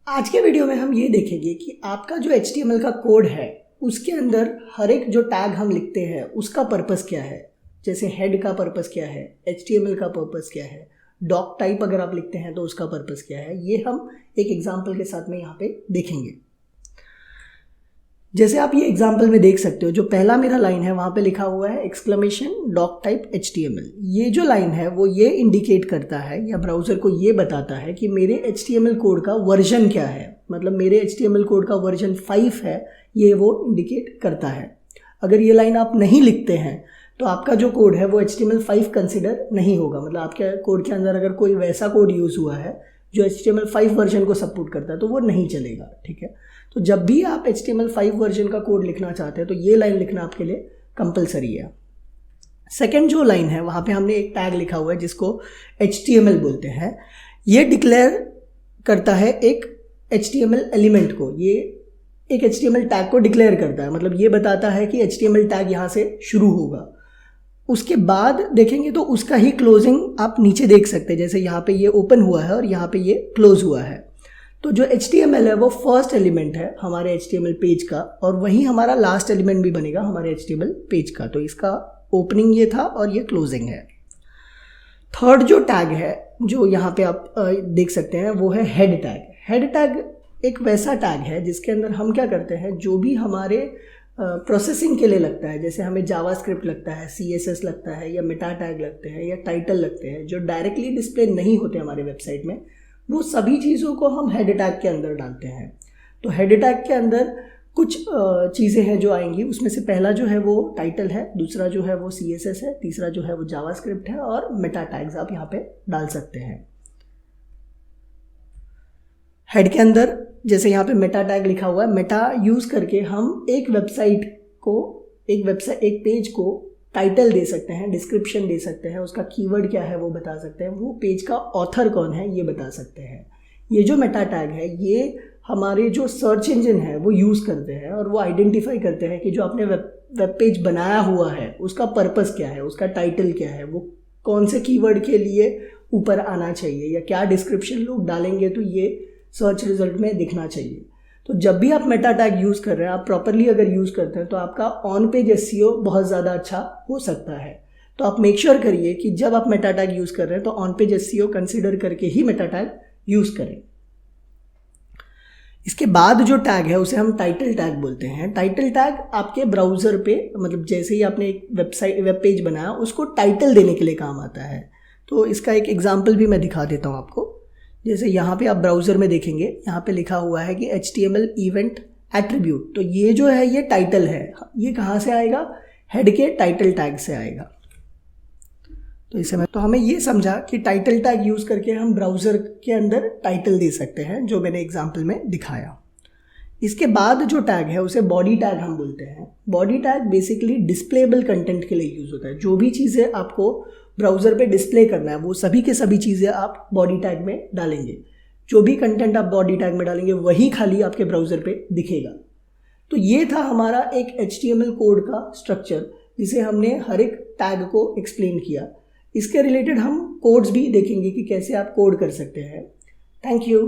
आज के वीडियो में हम ये देखेंगे कि आपका जो HTML का कोड है उसके अंदर हर एक जो टैग हम लिखते हैं उसका पर्पस क्या है। जैसे हेड का पर्पस क्या है, HTML का पर्पस क्या है, डॉक टाइप अगर आप लिखते हैं तो उसका पर्पस क्या है, ये हम एक एग्जांपल के साथ में यहाँ पे देखेंगे। जैसे आप ये एग्जांपल में देख सकते हो, जो पहला मेरा लाइन है वहाँ पे लिखा हुआ है एक्सक्लेमेशन डॉक टाइप HTML। ये जो लाइन है वो ये इंडिकेट करता है या ब्राउज़र को ये बताता है कि मेरे HTML कोड का वर्जन क्या है, मतलब मेरे HTML कोड का वर्जन 5 है, ये वो इंडिकेट करता है। अगर ये लाइन आप नहीं लिखते हैं तो आपका जो कोड है वो HTML5 कंसिडर नहीं होगा। मतलब आपके कोड के अंदर अगर कोई वैसा कोड यूज़ हुआ है जो HTML5 वर्जन को सपोर्ट करता है तो वो नहीं चलेगा, ठीक है। तो जब भी आप HTML5 वर्जन का कोड लिखना चाहते हैं तो ये लाइन लिखना आपके लिए कंपलसरी है। सेकेंड जो लाइन है वहाँ पे हमने एक टैग लिखा हुआ है जिसको HTML बोलते हैं। ये डिक्लेयर करता है एक HTML एलिमेंट को, ये एक HTML टैग को डिक्लेयर करता है, मतलब ये बताता है कि HTML टैग यहाँ से शुरू होगा। उसके बाद देखेंगे तो उसका ही क्लोजिंग आप नीचे देख सकते हैं, जैसे यहाँ पे ये ओपन हुआ है और यहाँ पे ये क्लोज हुआ है। तो जो HTML है वो फर्स्ट एलिमेंट है हमारे HTML पेज का और वही हमारा लास्ट एलिमेंट भी बनेगा हमारे HTML पेज का। तो इसका ओपनिंग ये था और ये क्लोजिंग है। थर्ड जो टैग है जो यहाँ पे आप देख सकते हैं वो है हेड टैग। हेड टैग एक वैसा टैग है जिसके अंदर हम क्या करते हैं, जो भी हमारे प्रोसेसिंग के लिए लगता है, जैसे हमें जावास्क्रिप्ट लगता है, CSS लगता है या मेटा टैग लगते हैं या टाइटल लगते हैं, जो डायरेक्टली डिस्प्ले नहीं होते हमारे वेबसाइट में, वो सभी चीज़ों को हम हेड टैग के अंदर डालते हैं। तो हेड टैग के अंदर कुछ चीज़ें हैं जो आएंगी, उसमें से पहला जो है वो टाइटल है, दूसरा जो है वो CSS है, तीसरा जो है वो जावास्क्रिप्ट है और मेटा टैग्स आप यहाँ पे डाल सकते हैं। हेड के अंदर जैसे यहाँ पे मेटा टैग लिखा हुआ है, मेटा यूज़ करके हम एक पेज को टाइटल दे सकते हैं, डिस्क्रिप्शन दे सकते हैं, उसका कीवर्ड क्या है वो बता सकते हैं, वो पेज का ऑथर कौन है ये बता सकते हैं। ये जो मेटा टैग है ये हमारे जो सर्च इंजन है वो यूज़ करते हैं और वो आइडेंटिफाई करते हैं कि जो आपने वेब पेज बनाया हुआ है उसका पर्पस क्या है, उसका टाइटल क्या है, वो कौन से कीवर्ड के लिए ऊपर आना चाहिए या क्या डिस्क्रिप्शन लोग डालेंगे तो ये सर्च रिजल्ट में दिखना चाहिए। तो जब भी आप मेटा टैग यूज़ कर रहे हैं, आप प्रॉपरली अगर यूज़ करते हैं तो आपका ऑन पेज SEO बहुत ज़्यादा अच्छा हो सकता है। तो आप मेक श्योर करिए कि जब आप मेटा टैग यूज़ कर रहे हैं तो ऑन पेज SEO कंसिडर करके ही मेटा टैग यूज़ करें। इसके बाद जो टैग है उसे हम टाइटल टैग बोलते हैं। टाइटल टैग आपके ब्राउज़र पे, मतलब जैसे ही आपने एक वेब पेज बनाया उसको टाइटल देने के लिए काम आता है। तो इसका एक एग्जाम्पल भी मैं दिखा देता हूँ आपको। जैसे यहाँ पे आप ब्राउज़र में देखेंगे, यहाँ पे लिखा हुआ है कि HTML इवेंट एट्रीब्यूट। तो ये जो है ये टाइटल है, ये कहाँ से आएगा, हेड के टाइटल टैग से आएगा। तो इसे तो हमें ये समझा कि टाइटल टैग यूज़ करके हम ब्राउज़र के अंदर टाइटल दे सकते हैं, जो मैंने एग्जाम्पल में दिखाया। इसके बाद जो टैग है उसे बॉडी टैग हम बोलते हैं। बॉडी टैग बेसिकली डिस्प्लेबल कंटेंट के लिए यूज़ होता है। जो भी चीज़ें आपको ब्राउज़र पे डिस्प्ले करना है वो सभी के सभी चीज़ें आप बॉडी टैग में डालेंगे। जो भी कंटेंट आप बॉडी टैग में डालेंगे वही खाली आपके ब्राउज़र पे दिखेगा। तो ये था हमारा एक HTML कोड का स्ट्रक्चर जिसे हमने हर एक टैग को एक्सप्लेन किया। इसके रिलेटेड हम कोड्स भी देखेंगे कि कैसे आप कोड कर सकते हैं। Thank you.